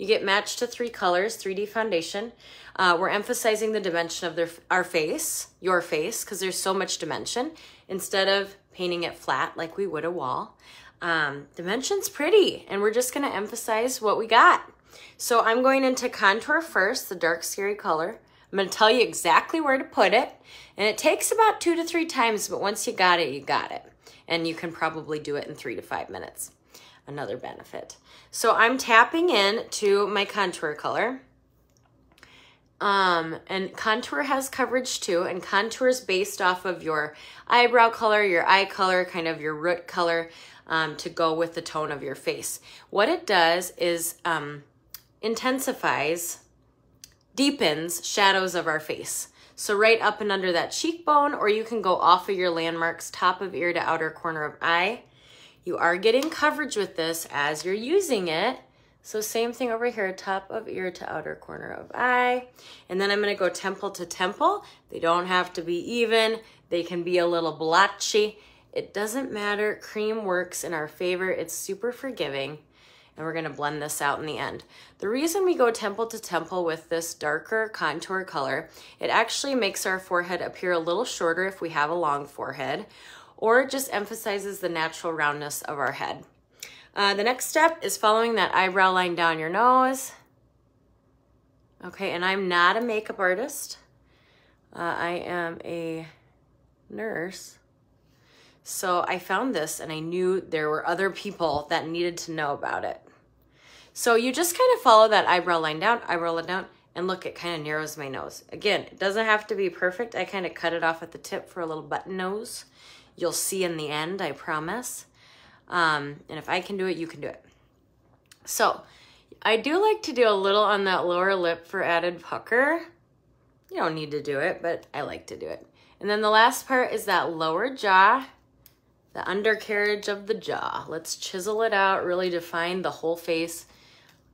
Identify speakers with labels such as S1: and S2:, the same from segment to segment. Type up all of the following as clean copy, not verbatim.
S1: You get matched to 3 colors, 3D foundation. We're emphasizing the dimension of our face, your face, because there's so much dimension. Instead of painting it flat like we would a wall, dimension's pretty, and we're just gonna emphasize what we got. So I'm going into contour first, the dark scary color. I'm gonna tell you exactly where to put it, and it takes about 2 to 3 times, but once you got it, you got it. And you can probably do it in 3 to 5 minutes. Another benefit. So I'm tapping in to my contour color. And contour has coverage too, and contour is based off of your eyebrow color, your eye color, kind of your root color, to go with the tone of your face. What it does is intensifies, deepens shadows of our face. So right up and under that cheekbone, or you can go off of your landmarks, top of ear to outer corner of eye. You are getting coverage with this as you're using it. So same thing over here, top of ear to outer corner of eye. And then I'm gonna go temple to temple. They don't have to be even. They can be a little blotchy. It doesn't matter, cream works in our favor. It's super forgiving. And we're gonna blend this out in the end. The reason we go temple to temple with this darker contour color, it actually makes our forehead appear a little shorter if we have a long forehead, or it just emphasizes the natural roundness of our head. The next step is following that eyebrow line down your nose. Okay, and I'm not a makeup artist. I am a nurse. So I found this and I knew there were other people that needed to know about it. So you just kind of follow that eyebrow line down, and look, it kind of narrows my nose. Again, it doesn't have to be perfect. I kind of cut it off at the tip for a little button nose. You'll see in the end, I promise. And if I can do it, you can do it. So I do like to do a little on that lower lip for added pucker. You don't need to do it, but I like to do it. And then the last part is that lower jaw, the undercarriage of the jaw. Let's chisel it out, really define the whole face.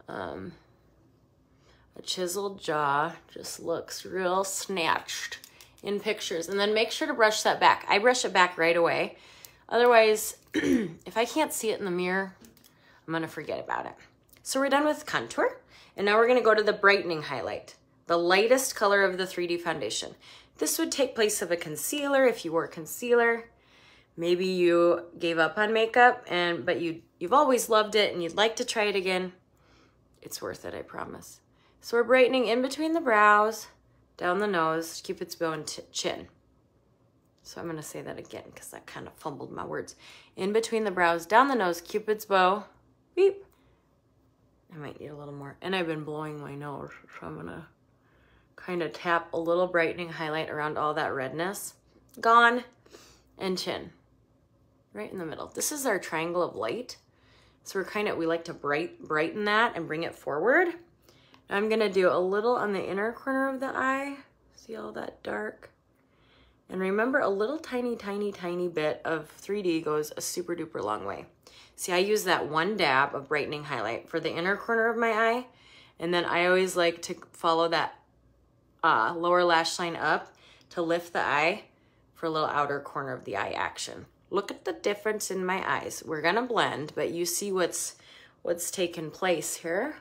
S1: A chiseled jaw just looks real snatched in pictures. And then make sure to brush that back. I brush it back right away. Otherwise, if I can't see it in the mirror, I'm gonna forget about it. So we're done with contour, and now we're gonna go to the brightening highlight, the lightest color of the 3D foundation. This would take place of a concealer if you wore concealer. Maybe you gave up on makeup, but you've always loved it and you'd like to try it again. It's worth it, I promise. So we're brightening in between the brows, down the nose, Cupid's bow, and chin. So I'm gonna say that again because I kind of fumbled my words. In between the brows, down the nose, Cupid's bow, beep. I might need a little more. And I've been blowing my nose, so I'm gonna kind of tap a little brightening highlight around all that redness. Gone. And chin. Right in the middle. This is our triangle of light. So we like to brighten that and bring it forward. Now I'm gonna do a little on the inner corner of the eye. See all that dark? And remember, a little tiny bit of 3D goes a super duper long way. See, I use that one dab of brightening highlight for the inner corner of my eye. And then I always like to follow that lower lash line up to lift the eye for a little outer corner of the eye action. Look at the difference in my eyes. We're gonna blend, but you see what's taken place here.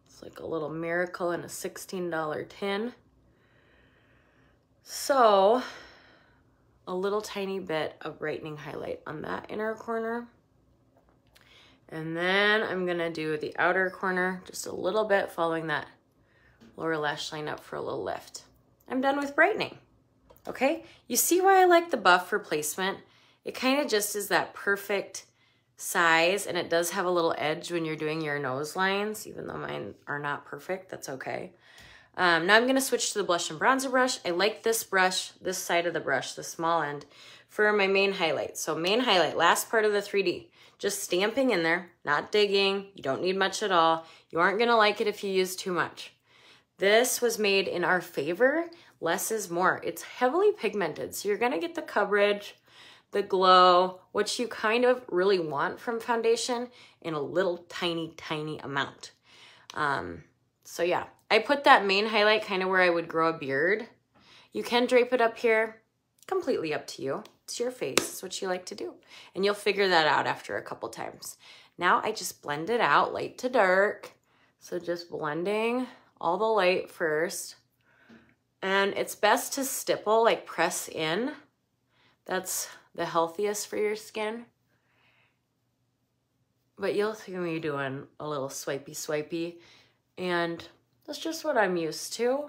S1: It's like a little miracle in a $16 tin. So a little tiny bit of brightening highlight on that inner corner. And then I'm gonna do the outer corner, just a little bit, following that lower lash line up for a little lift. I'm done with brightening, okay? You see why I like the buff for placement? It kind of just is that perfect size, and it does have a little edge when you're doing your nose lines, even though mine are not perfect, that's okay. Now I'm gonna switch to the blush and bronzer brush. I like this brush, this side of the brush, the small end, for my main highlight. So main highlight, last part of the 3D, just stamping in there, not digging. You don't need much at all. You aren't gonna like it if you use too much. This was made in our favor. Less is more. It's heavily pigmented, so you're gonna get the coverage, the glow, what you kind of really want from foundation in a little tiny amount. So yeah, I put that main highlight kind of where I would grow a beard. You can drape it up here, completely up to you. It's your face, it's what you like to do. And you'll figure that out after a couple times. Now I just blend it out, light to dark, So just blending all the light first. And it's best to stipple, like press in. That's the healthiest for your skin. But you'll see me doing a little swipey. And that's just what I'm used to.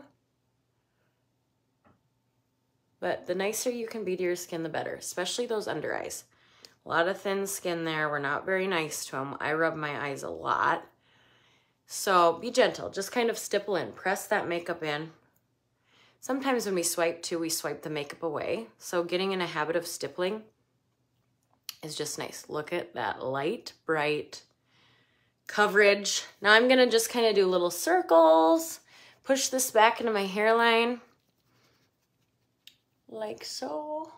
S1: But the nicer you can be to your skin, the better, especially those under eyes. A lot of thin skin there. We're not very nice to them. I rub my eyes a lot. So be gentle. Just kind of stipple in. Press that makeup in. Sometimes when we swipe too, we swipe the makeup away. So getting in a habit of stippling is just nice. Look at that light, bright coverage. Now I'm gonna just kind of do little circles, push this back into my hairline, like so.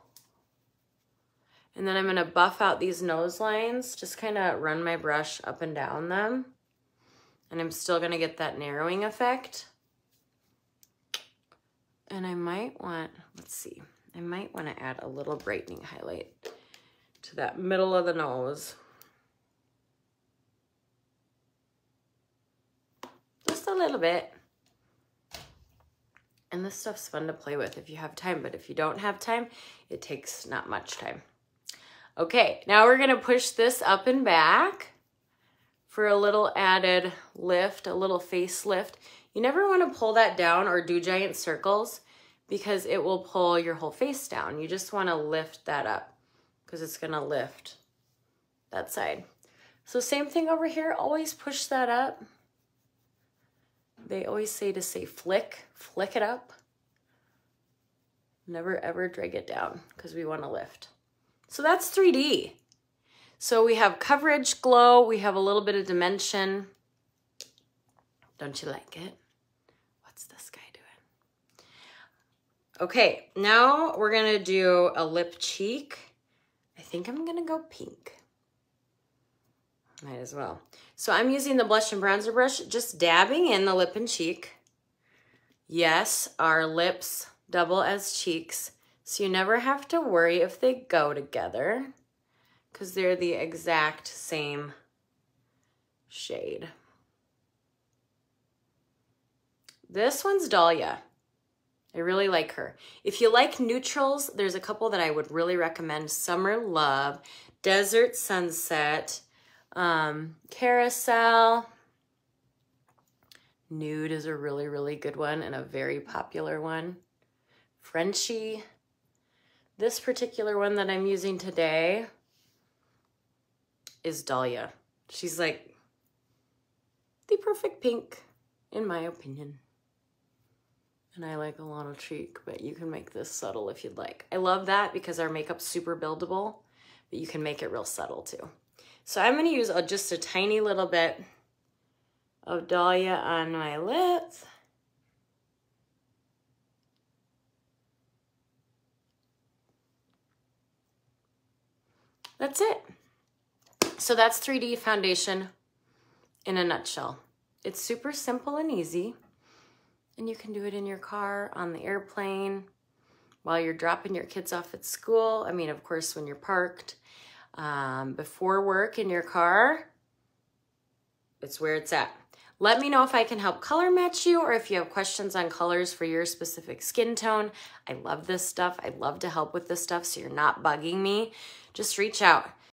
S1: And then I'm gonna buff out these nose lines, just kind of run my brush up and down them. And I'm still gonna get that narrowing effect. And I might want, let's see, I might want to add a little brightening highlight to that middle of the nose. Just a little bit. And this stuff's fun to play with if you have time, but if you don't have time, it takes not much time. Okay, now we're gonna push this up and back for a little added lift, a little face lift. You never want to pull that down or do giant circles because it will pull your whole face down. You just want to lift that up because it's going to lift that side. So same thing over here. Always push that up. They always say to say flick it up. Never ever drag it down because we want to lift. So that's 3D. So we have coverage, glow, we have a little bit of dimension. Don't you like it? What's this guy doing? Okay, now we're gonna do a lip cheek. I think I'm gonna go pink. Might as well. So I'm using the blush and bronzer brush, just dabbing in the lip and cheek. Yes, our lips double as cheeks, so you never have to worry if they go together because they're the exact same shade. This one's Dahlia. I really like her. If you like neutrals, there's a couple that I would really recommend. Summer Love, Desert Sunset, Carousel. Nude is a really, really good one and a very popular one. Frenchie. This particular one that I'm using today is Dahlia. She's like the perfect pink, in my opinion. And I like a lot of cheek, but you can make this subtle if you'd like. I love that because our makeup's super buildable, but you can make it real subtle too. So I'm gonna use just a tiny little bit of Dahlia on my lips. That's it. So that's 3D foundation in a nutshell. It's super simple and easy. And you can do it in your car, on the airplane, while you're dropping your kids off at school. I mean, of course, when you're parked, before work in your car, it's where it's at. Let me know if I can help color match you or if you have questions on colors for your specific skin tone. I love this stuff. I love to help with this stuff, so you're not bugging me. Just reach out.